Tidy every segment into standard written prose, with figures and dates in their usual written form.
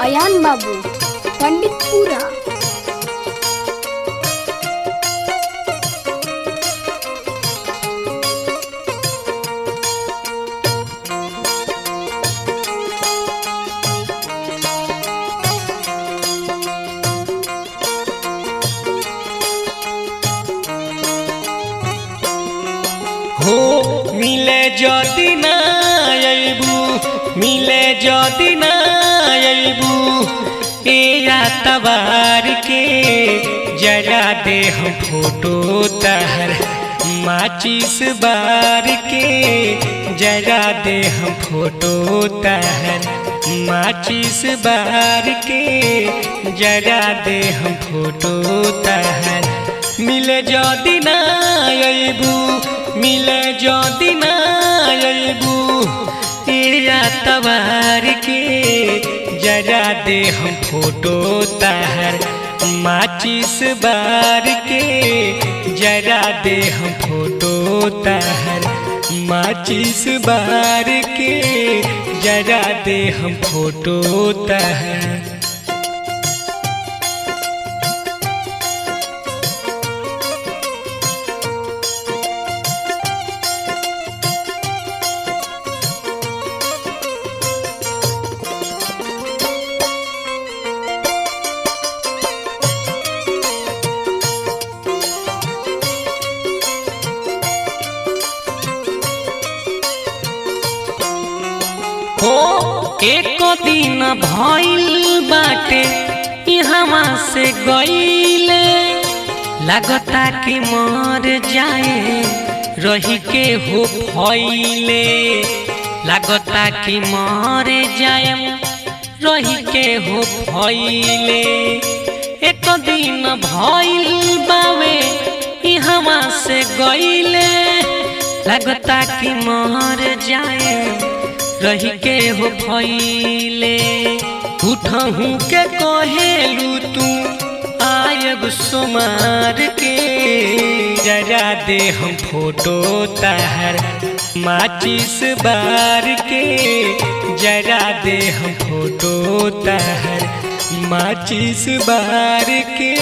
अयान बाबू पंडितपुरा। हो मिले जदि ना अइबू, मिले जदि ना अइबू, ए तबार के जरा दे हम फोटो तहर माचिस बार के, जरा दे हम फोटो तहर माचिस बार के, जरा दे हम फोटो तहर। मिले जदि ना अइबू, मिले जदि ना अइबू, ए तबार के जरा दे हम फोटो तहर माचिस बार के, जरा दे हम फोटो तहर माचिस बार के, जरा दे हम फोटो तहर। हो एक दिन भइल बाटे इहवा से गइले, लगता कि मर जाए रही के हो फैले, लगता कि मर जाए रही के हो फैले। एक दिन भइल बावे इहवा से गइले, लगता कि मर जाए रही के हो फैले। उठहू के कहेलू तू आयब सोमार के, जरा दे हम फोटो तहर माचिस बार के, जरा दे हम फोटो तहर माचिस बार के।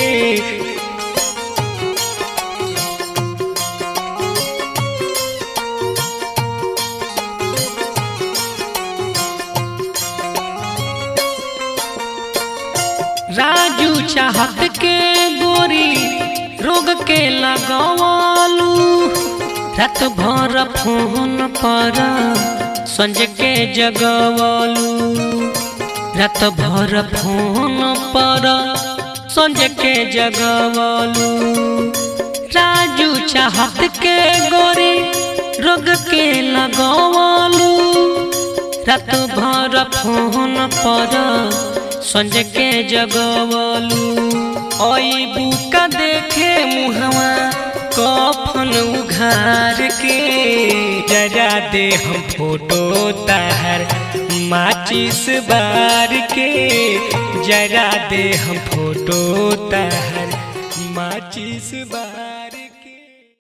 राजू चाहत के गोरी रोग के लगवालू, रात भर फोन पर संजय के जगवालू, रात भर फोन पर संजय के जगवालू। राजू चाहत के गोरी रोग के लगवालू, रात भर फोन पर संजय के जगवालू। अइबू का देखे मुहवा कफन उघार के, जरा दे हम फोटो तहर माचिस बार के, जरा दे हम फोटो तहर माचिस बार।